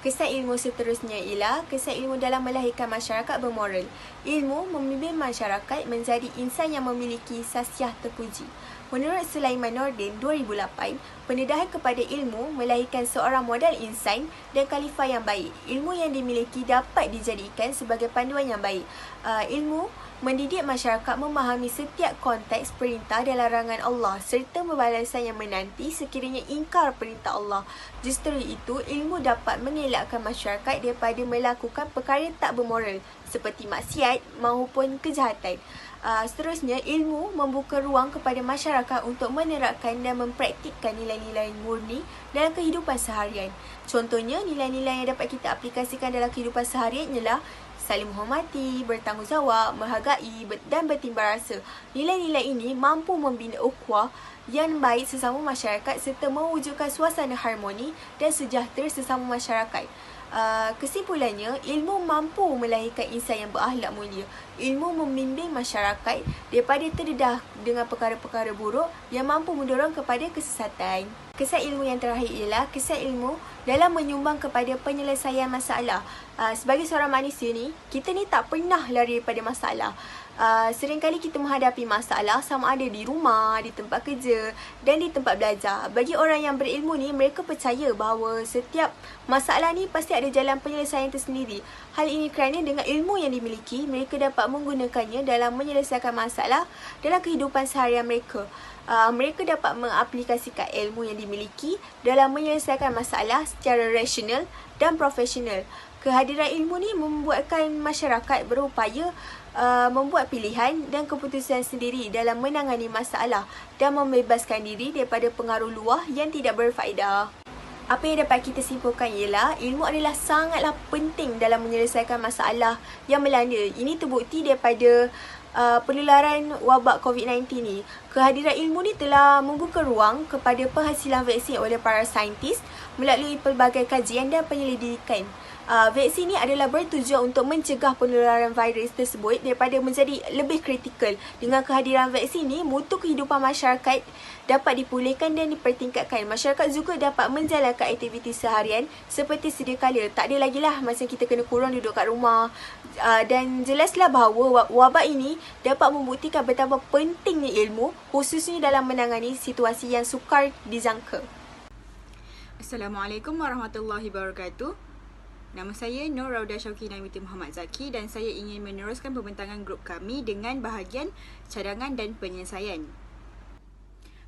Kesan ilmu seterusnya ialah kesan ilmu dalam melahirkan masyarakat bermoral. Ilmu memimpin masyarakat menjadi insan yang memiliki sasiah terpuji. Menurut Sulaiman Nordin 2008, pendedahan kepada ilmu melahirkan seorang model insan dan khalifah yang baik. Ilmu yang dimiliki dapat dijadikan sebagai panduan yang baik. Ilmu mendidik masyarakat memahami setiap konteks perintah dan larangan Allah serta pembalasan yang menanti sekiranya ingkar perintah Allah. Justru itu, ilmu dapat mengelakkan masyarakat daripada melakukan perkara tak bermoral seperti maksiat maupun kejahatan. Seterusnya, ilmu membuka ruang kepada masyarakat untuk menerapkan dan mempraktikkan nilai-nilai murni dalam kehidupan seharian. Contohnya, nilai-nilai yang dapat kita aplikasikan dalam kehidupan seharian ialah saling menghormati, bertanggungjawab, menghargai dan bertimbang rasa. Nilai-nilai ini mampu membina ukhuwah yang baik sesama masyarakat serta mewujudkan suasana harmoni dan sejahtera sesama masyarakat. Kesimpulannya, ilmu mampu melahirkan insan yang berakhlak mulia. Ilmu membimbing masyarakat daripada terdedah dengan perkara-perkara buruk yang mampu mendorong kepada kesesatan. Kesan ilmu yang terakhir ialah kesan ilmu dalam menyumbang kepada penyelesaian masalah. Sebagai seorang manusia ni, kita ni tak pernah lari daripada masalah. Seringkali kita menghadapi masalah sama ada di rumah, di tempat kerja dan di tempat belajar. Bagi orang yang berilmu ni, mereka percaya bahawa setiap masalah ni pasti ada jalan penyelesaian tersendiri. Hal ini kerana dengan ilmu yang dimiliki, mereka dapat menggunakannya dalam menyelesaikan masalah dalam kehidupan seharian mereka. Mereka dapat mengaplikasikan ilmu yang dimiliki dalam menyelesaikan masalah secara rasional dan profesional. Kehadiran ilmu ni membuatkan masyarakat berupaya membuat pilihan dan keputusan sendiri dalam menangani masalah dan membebaskan diri daripada pengaruh luar yang tidak berfaedah. Apa yang dapat kita simpulkan ialah ilmu adalah sangatlah penting dalam menyelesaikan masalah yang melanda. Ini terbukti daripada penularan wabak COVID-19 ni. Kehadiran ilmu ni telah membuka ruang kepada penghasilan vaksin oleh para saintis melalui pelbagai kajian dan penyelidikan. Vaksin ni adalah bertujuan untuk mencegah penularan virus tersebut daripada menjadi lebih kritikal. Dengan kehadiran vaksin ni, mutu kehidupan masyarakat dapat dipulihkan dan dipertingkatkan. Masyarakat juga dapat menjalankan aktiviti seharian seperti sedia kala. Tak ada lagi lah macam kita kena kurang duduk kat rumah. Dan jelaslah bahawa wabak ini dapat membuktikan betapa pentingnya ilmu, khususnya dalam menangani situasi yang sukar dijangka. Assalamualaikum warahmatullahi wabarakatuh. Nama saya Nur Raudah Syauqina binti Muhammad Zaki dan saya ingin meneruskan pembentangan grup kami dengan bahagian cadangan dan penyelesaian.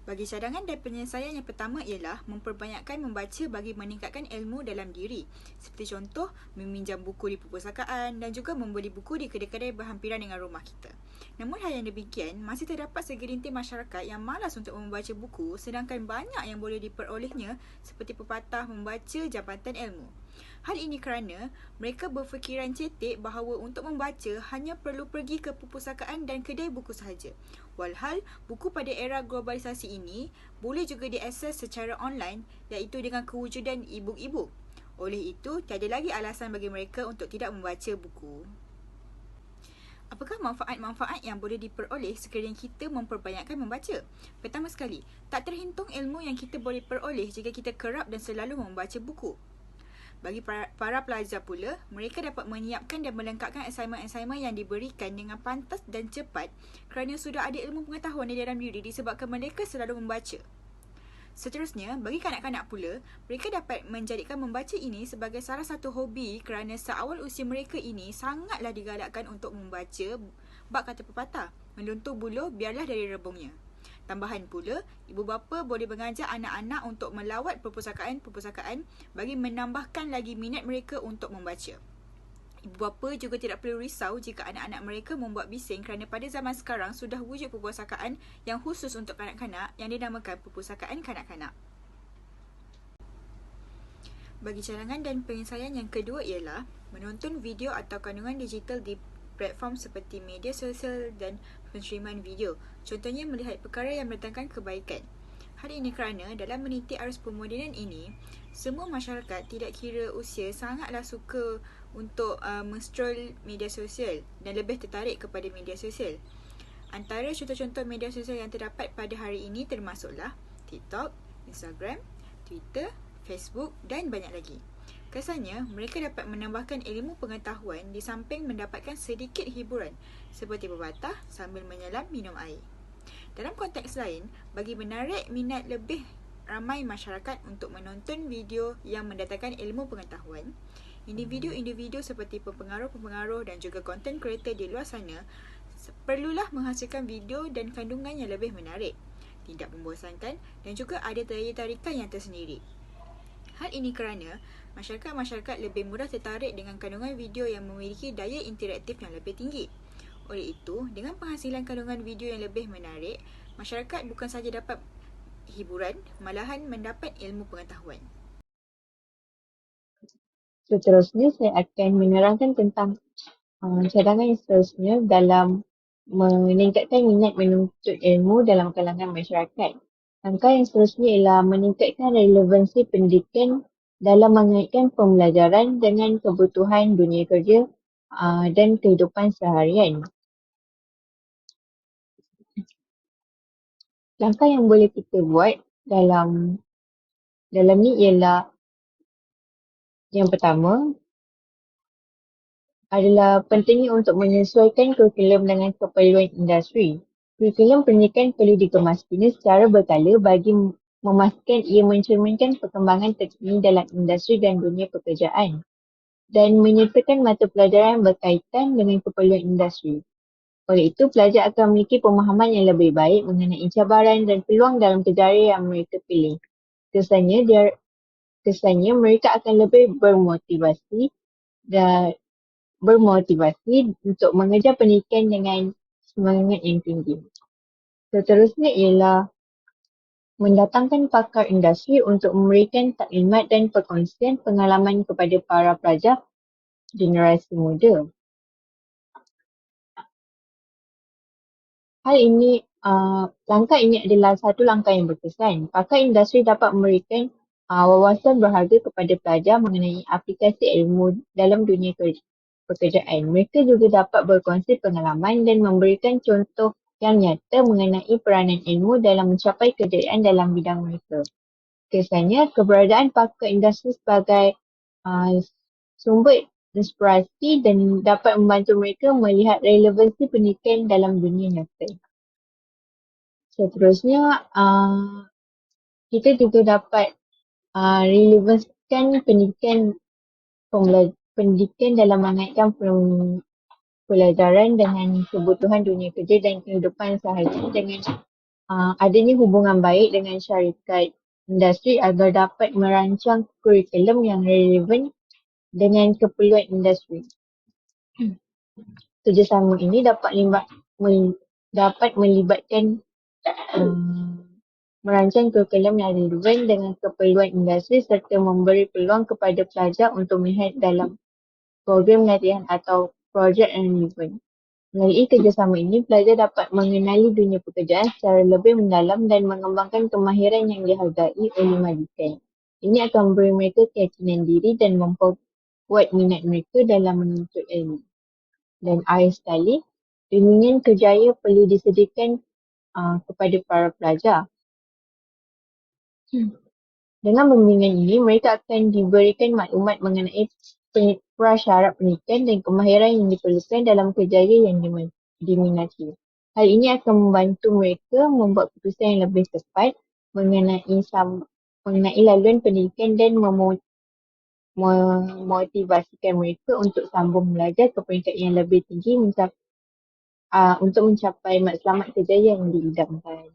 Bagi cadangan dan penyelesaian, yang pertama ialah memperbanyakkan membaca bagi meningkatkan ilmu dalam diri. Seperti contoh, meminjam buku di perpustakaan dan juga membeli buku di kedai-kedai berhampiran dengan rumah kita. Namun hal yang demikian, masih terdapat segelintir masyarakat yang malas untuk membaca buku sedangkan banyak yang boleh diperolehnya seperti pepatah membaca jabatan ilmu. Hal ini kerana mereka berfikiran cetek bahawa untuk membaca hanya perlu pergi ke perpustakaan dan kedai buku sahaja. Walhal, buku pada era globalisasi ini boleh juga diakses secara online iaitu dengan kewujudan e-book. Oleh itu, tiada lagi alasan bagi mereka untuk tidak membaca buku. Apakah manfaat-manfaat yang boleh diperoleh sekiranya kita memperbanyakkan membaca? Pertama sekali, tak terhitung ilmu yang kita boleh peroleh jika kita kerap dan selalu membaca buku. Bagi para pelajar pula, mereka dapat menyiapkan dan melengkapkan assignment-assignment yang diberikan dengan pantas dan cepat kerana sudah ada ilmu pengetahuan di dalam diri disebabkan mereka selalu membaca. Seterusnya, bagi kanak-kanak pula, mereka dapat menjadikan membaca ini sebagai salah satu hobi kerana seawal usia mereka ini sangatlah digalakkan untuk membaca bab kata pepatah, meluntur buluh biarlah dari rebungnya. Tambahan pula, ibu bapa boleh mengajar anak-anak untuk melawat perpustakaan bagi menambahkan lagi minat mereka untuk membaca. Ibu bapa juga tidak perlu risau jika anak-anak mereka membuat bising kerana pada zaman sekarang sudah wujud perpustakaan yang khusus untuk kanak-kanak yang dinamakan perpustakaan kanak-kanak. Bagi cadangan dan penyelesaian yang kedua ialah menonton video atau kandungan digital di platform seperti media sosial dan penerimaan video. Contohnya melihat perkara yang mendatangkan kebaikan. Hal ini kerana dalam meniti arus pemodenan ini, semua masyarakat tidak kira usia sangatlah suka untuk men-scroll media sosial dan lebih tertarik kepada media sosial. Antara contoh-contoh media sosial yang terdapat pada hari ini termasuklah TikTok, Instagram, Twitter, Facebook dan banyak lagi. Kesannya, mereka dapat menambahkan ilmu pengetahuan di samping mendapatkan sedikit hiburan seperti berbatah sambil menyelam minum air. Dalam konteks lain, bagi menarik minat lebih ramai masyarakat untuk menonton video yang mendatangkan ilmu pengetahuan, individu-individu seperti pempengaruh-pempengaruh dan juga content creator di luar sana perlulah menghasilkan video dan kandungan yang lebih menarik, tidak membosankan dan juga ada daya tarikan yang tersendiri. Hal ini kerana masyarakat lebih mudah tertarik dengan kandungan video yang memiliki daya interaktif yang lebih tinggi. Oleh itu, dengan penghasilan kandungan video yang lebih menarik, masyarakat bukan sahaja dapat hiburan, malahan mendapat ilmu pengetahuan. Seterusnya, saya akan menerangkan tentang cadangan yang seterusnya dalam meningkatkan minat menuntut ilmu dalam kalangan masyarakat. Langkah yang seterusnya ialah meningkatkan relevansi pendidikan dalam mengaitkan pembelajaran dengan kebutuhan dunia kerja dan kehidupan seharian. Langkah yang boleh kita buat dalam ni ialah yang pertama, adalah pentingnya untuk menyesuaikan kurikulum dengan keperluan industri. Kurikulum pendidikan perlu dikemas kini secara berkala bagi memastikan ia mencerminkan perkembangan terkini dalam industri dan dunia pekerjaan dan menyertakan mata pelajaran berkaitan dengan keperluan industri. Oleh itu, pelajar akan memiliki pemahaman yang lebih baik mengenai cabaran dan peluang dalam kerjaya yang mereka pilih. Kesannya mereka akan lebih bermotivasi untuk mengejar pendidikan dengan semangat yang tinggi. Seterusnya ialah mendatangkan pakar industri untuk memberikan taklimat dan perkongsian pengalaman kepada para pelajar generasi muda. Langkah ini adalah satu langkah yang berkesan. Pakar industri dapat memberikan wawasan berharga kepada pelajar mengenai aplikasi ilmu dalam dunia pekerjaan. Mereka juga dapat berkongsi pengalaman dan memberikan contoh yang nyata mengenai peranan ilmu dalam mencapai kejayaan dalam bidang mereka. Kesannya, keberadaan pakar industri sebagai sumber inspirasi dan dapat membantu mereka melihat relevansi pendidikan dalam dunia nyata. Seterusnya, kita juga dapat relevansikan pendidikan dalam mengaitkan pelajaran dengan kebutuhan dunia kerja dan kehidupan sehari-hari dengan adanya hubungan baik dengan syarikat industri agar dapat merancang kurikulum yang relevan dengan keperluan industri. Kerjasama ini dapat melibatkan merancang kurikulum yang relevan dengan keperluan industri serta memberi peluang kepada pelajar untuk melihat dalam program latihan atau projek yang relevan. Melalui kerjasama ini, pelajar dapat mengenali dunia pekerjaan secara lebih mendalam dan mengembangkan kemahiran yang dihargai oleh majikan. Ini akan memberi mereka keyakinan diri dan memperkuat minat mereka dalam menuntut ilmu. Dan akhir sekali, bimbingan kerjaya perlu disediakan kepada para pelajar. Dengan bimbingan ini, mereka akan diberikan maklumat mengenai prasyarat pendidikan dan kemahiran yang diperlukan dalam kerjaya yang diminati. Hal ini akan membantu mereka membuat keputusan yang lebih tepat mengenai laluan pendidikan dan memotivasikan mereka untuk sambung belajar ke peringkat yang lebih tinggi untuk mencapai matlamat kerjaya yang diidamkan.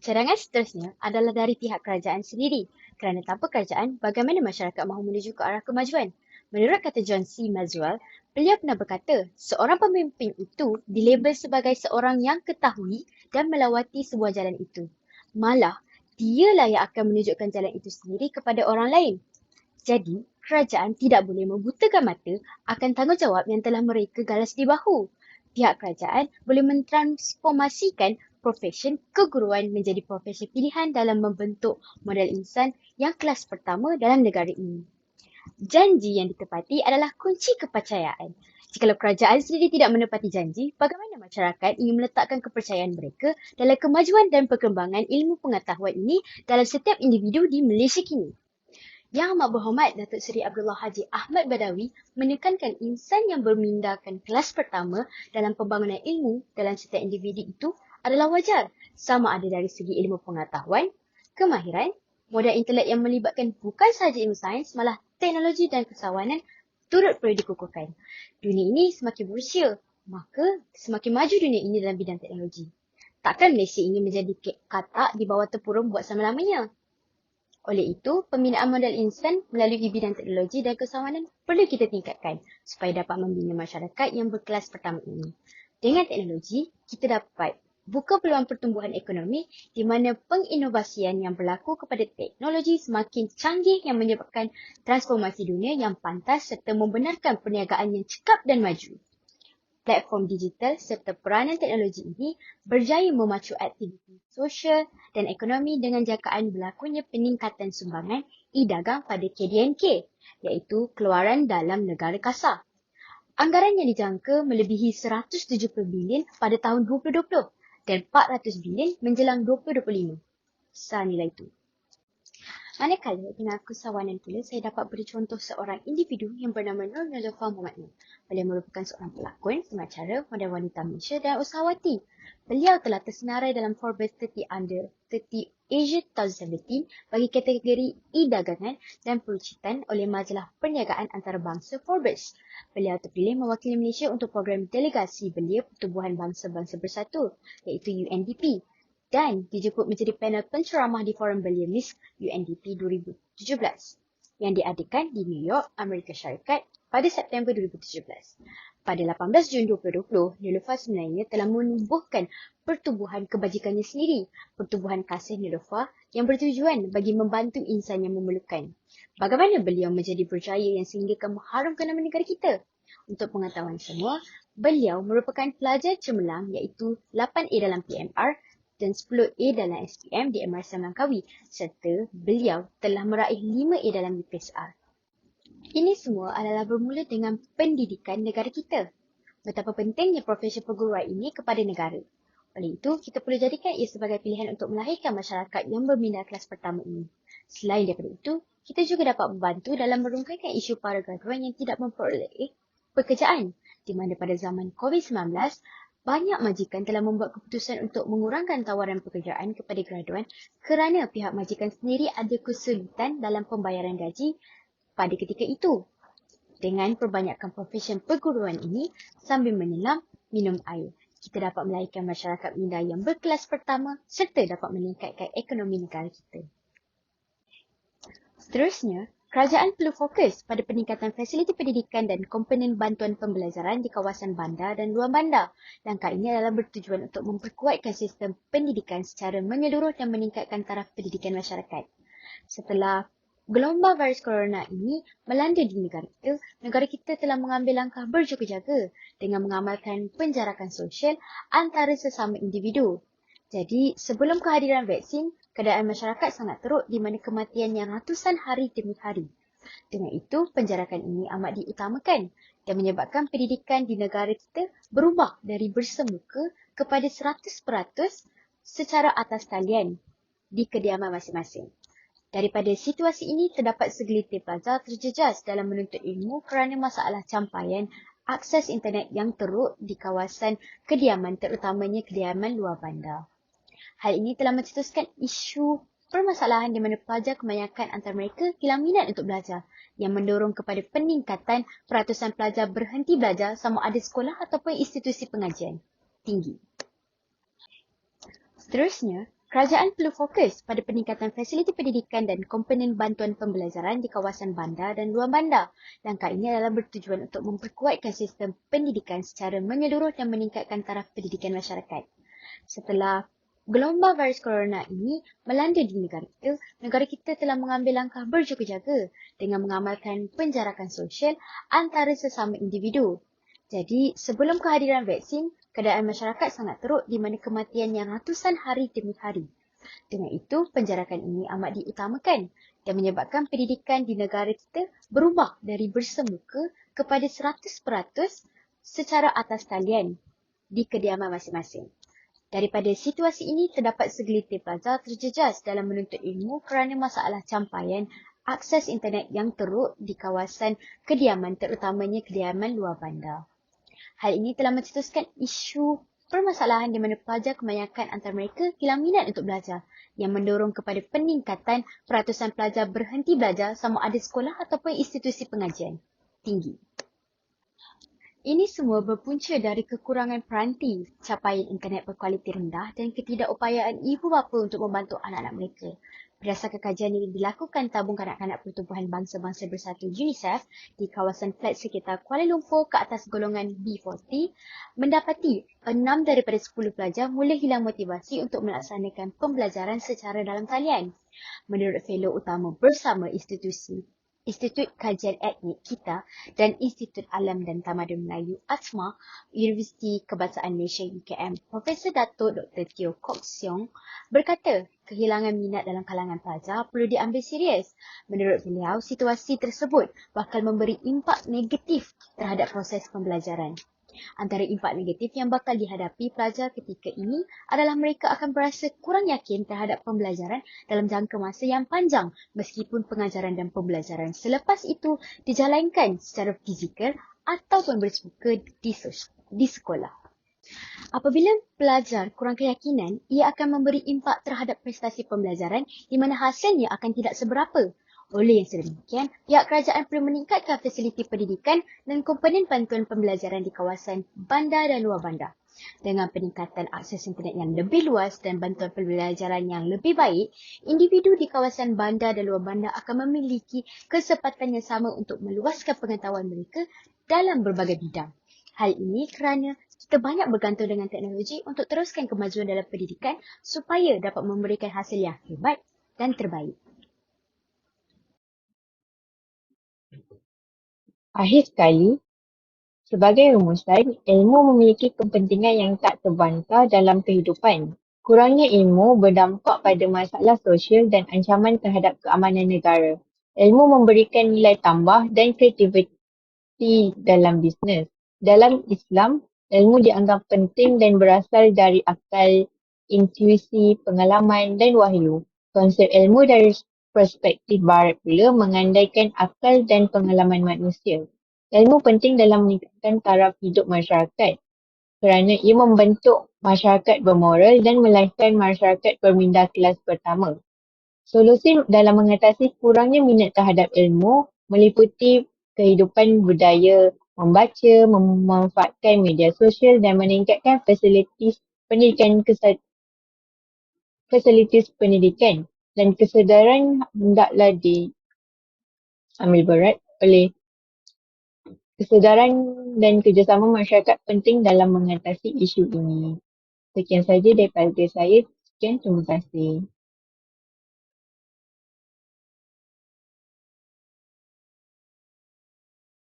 Cadangan seterusnya adalah dari pihak kerajaan sendiri. Kerana tanpa kerajaan, bagaimana masyarakat mahu menuju ke arah kemajuan? Menurut kata John C. Maxwell, beliau pernah berkata, seorang pemimpin itu dilabel sebagai seorang yang ketahui dan melawati sebuah jalan itu. Malah, dialah yang akan menunjukkan jalan itu sendiri kepada orang lain. Jadi, kerajaan tidak boleh membutakan mata akan tanggungjawab yang telah mereka galas di bahu. Pihak kerajaan boleh mentransformasikan profesi keguruan menjadi profesi pilihan dalam membentuk model insan yang kelas pertama dalam negara ini. Janji yang ditepati adalah kunci kepercayaan. Jikalau kerajaan sendiri tidak menepati janji, bagaimana masyarakat ingin meletakkan kepercayaan mereka dalam kemajuan dan perkembangan ilmu pengetahuan ini dalam setiap individu di Malaysia kini? Yang Amat Berhormat Datuk Seri Abdullah Haji Ahmad Badawi menekankan insan yang bermindakan kelas pertama dalam pembangunan ilmu dalam setiap individu itu adalah wajar, sama ada dari segi ilmu pengetahuan, kemahiran, modal intelek yang melibatkan bukan sahaja ilmu sains, malah teknologi dan kesawanan turut perlu dikukuhkan. Dunia ini semakin berusia, maka semakin maju dunia ini dalam bidang teknologi. Takkan Malaysia ingin menjadi katak di bawah tempurung buat selama-lamanya. Oleh itu, pembinaan modal insan melalui bidang teknologi dan kesawanan perlu kita tingkatkan supaya dapat membina masyarakat yang berkelas pertama ini. Dengan teknologi, kita dapat buka peluang pertumbuhan ekonomi di mana penginovasian yang berlaku kepada teknologi semakin canggih yang menyebabkan transformasi dunia yang pantas serta membenarkan perniagaan yang cekap dan maju. Platform digital serta peranan teknologi ini berjaya memacu aktiviti sosial dan ekonomi dengan jangkaan berlakunya peningkatan sumbangan e-dagang pada KDNK, iaitu keluaran dalam negara kasar. Anggaran yang dijangka melebihi 170 bilion pada tahun 2020 dan 400 bilion menjelang 2025. Besar nilai itu. Manakala dengan kesawanan pula, saya dapat beri contoh seorang individu yang bernama Nur Niloufar Muhammad Nur. Beliau merupakan seorang pelakon, pengacara, model wanita Malaysia dan usahawati. Beliau telah tersenarai dalam Forbes 30 Under 30 Asia 2017 bagi kategori e-dagangan dan perucitan oleh majalah perniagaan antarabangsa Forbes. Beliau terpilih mewakili Malaysia untuk program delegasi belia Pertubuhan Bangsa-Bangsa Bersatu iaitu UNDP dan dijemput menjadi panel penceramah di Forum Belia Miss UNDP 2017 yang diadakan di New York, Amerika Syarikat pada September 2017. Pada 18 Jun 2020, Niloufar sebenarnya telah menubuhkan pertubuhan kebajikannya sendiri, Pertubuhan Kasih Niloufar yang bertujuan bagi membantu insan yang memerlukan. Bagaimana beliau menjadi berjaya yang sehingga mengharumkan nama negara kita? Untuk pengetahuan semua, beliau merupakan pelajar cemerlang iaitu 8A dalam PMR dan 10A dalam SPM di MRSM Langkawi serta beliau telah meraih 5A dalam UPSR. Ini semua adalah bermula dengan pendidikan negara kita. Betapa pentingnya profesi perguruan ini kepada negara. Oleh itu, kita perlu jadikan ia sebagai pilihan untuk melahirkan masyarakat yang berminat kelas pertama ini. Selain daripada itu, kita juga dapat membantu dalam merungkaikan isu para graduan yang tidak memperoleh pekerjaan, di mana pada zaman COVID-19, banyak majikan telah membuat keputusan untuk mengurangkan tawaran pekerjaan kepada graduan kerana pihak majikan sendiri ada kesulitan dalam pembayaran gaji pada ketika itu. Dengan perbanyakkan profesi perguruan ini sambil menyelam minum air, kita dapat melahirkan masyarakat minda yang berkelas pertama serta dapat meningkatkan ekonomi negara kita. Seterusnya, kerajaan perlu fokus pada peningkatan fasiliti pendidikan dan komponen bantuan pembelajaran di kawasan bandar dan luar bandar. Langkah ini adalah bertujuan untuk memperkuatkan sistem pendidikan secara menyeluruh dan meningkatkan taraf pendidikan masyarakat. Setelah gelombang virus corona ini melanda di negara kita telah mengambil langkah berjaga-jaga dengan mengamalkan penjarakan sosial antara sesama individu. Jadi, sebelum kehadiran vaksin, keadaan masyarakat sangat teruk di mana kematiannya ratusan hari demi hari. Dengan itu, penjarakan ini amat diutamakan dan menyebabkan pendidikan di negara kita berubah dari bersemuka kepada 100% secara atas talian di kediaman masing-masing. Daripada situasi ini, terdapat segelintir pelajar terjejas dalam menuntut ilmu kerana masalah campaian akses internet yang teruk di kawasan kediaman, terutamanya kediaman luar bandar. Hal ini telah mencetuskan isu permasalahan di mana pelajar kebanyakan antara mereka hilang minat untuk belajar yang mendorong kepada peningkatan peratusan pelajar berhenti belajar sama ada sekolah ataupun institusi pengajian tinggi. Seterusnya, kerajaan perlu fokus pada peningkatan fasiliti pendidikan dan komponen bantuan pembelajaran di kawasan bandar dan luar bandar. Langkah ini adalah bertujuan untuk memperkuatkan sistem pendidikan secara menyeluruh dan meningkatkan taraf pendidikan masyarakat. Setelah gelombang virus corona ini melanda di negara kita telah mengambil langkah berjaga-jaga dengan mengamalkan penjarakan sosial antara sesama individu. Jadi, sebelum kehadiran vaksin, keadaan masyarakat sangat teruk di mana kematiannya ratusan hari demi hari. Dengan itu, penjarakan ini amat diutamakan dan menyebabkan pendidikan di negara kita berubah dari bersemuka kepada 100% secara atas talian di kediaman masing-masing. Daripada situasi ini, terdapat segelintir pelajar terjejas dalam menuntut ilmu kerana masalah campaian akses internet yang teruk di kawasan kediaman, terutamanya kediaman luar bandar. Hal ini telah mencetuskan isu permasalahan di mana pelajar kebanyakan antara mereka hilang minat untuk belajar yang mendorong kepada peningkatan peratusan pelajar berhenti belajar sama ada sekolah ataupun institusi pengajian tinggi. Ini semua berpunca dari kekurangan peranti, capaian internet berkualiti rendah dan ketidakupayaan ibu bapa untuk membantu anak-anak mereka. Berdasarkan kajian yang dilakukan Tabung Kanak-Kanak Pertubuhan Bangsa-Bangsa Bersatu UNICEF di kawasan flat sekitar Kuala Lumpur ke atas golongan B40, mendapati 6 daripada 10 pelajar mula hilang motivasi untuk melaksanakan pembelajaran secara dalam talian. Menurut fellow utama bersama Institut Kajian Etnik kita dan Institut Alam dan Tamadun Melayu ATMA, Universiti Kebangsaan Malaysia UKM, Profesor Datuk Dr. Teo Kok Siong berkata, kehilangan minat dalam kalangan pelajar perlu diambil serius. Menurut beliau, situasi tersebut bakal memberi impak negatif terhadap proses pembelajaran. Antara impak negatif yang bakal dihadapi pelajar ketika ini adalah mereka akan berasa kurang yakin terhadap pembelajaran dalam jangka masa yang panjang meskipun pengajaran dan pembelajaran selepas itu dijalankan secara fizikal ataupun bersemuka di sekolah. Apabila pelajar kurang keyakinan, ia akan memberi impak terhadap prestasi pembelajaran di mana hasilnya akan tidak seberapa. Oleh yang sedemikian, pihak kerajaan perlu meningkatkan fasiliti pendidikan dan komponen bantuan pembelajaran di kawasan bandar dan luar bandar. Dengan peningkatan akses internet yang lebih luas dan bantuan pembelajaran yang lebih baik, individu di kawasan bandar dan luar bandar akan memiliki kesempatan yang sama untuk meluaskan pengetahuan mereka dalam berbagai bidang. Hal ini kerana kita banyak bergantung dengan teknologi untuk teruskan kemajuan dalam pendidikan supaya dapat memberikan hasil yang hebat dan terbaik. Akhir sekali, sebagai rumusan, ilmu memiliki kepentingan yang tak terbantah dalam kehidupan. Kurangnya ilmu berdampak pada masalah sosial dan ancaman terhadap keamanan negara. Ilmu memberikan nilai tambah dan kreativiti dalam bisnes. Dalam Islam, ilmu dianggap penting dan berasal dari akal, intuisi, pengalaman dan wahyu. Konsep ilmu dari perspektif barat pula mengandaikan akal dan pengalaman manusia. Ilmu penting dalam meningkatkan taraf hidup masyarakat kerana ia membentuk masyarakat bermoral dan melahirkan masyarakat berminda kelas pertama. Solusi dalam mengatasi kurangnya minat terhadap ilmu meliputi kehidupan budaya, membaca, memanfaatkan media sosial dan meningkatkan fasilitis pendidikan dan kesedaran hendaklah diambil berat oleh kesedaran dan kerjasama masyarakat penting dalam mengatasi isu ini. Sekian saja daripada saya. Sekian, terima kasih.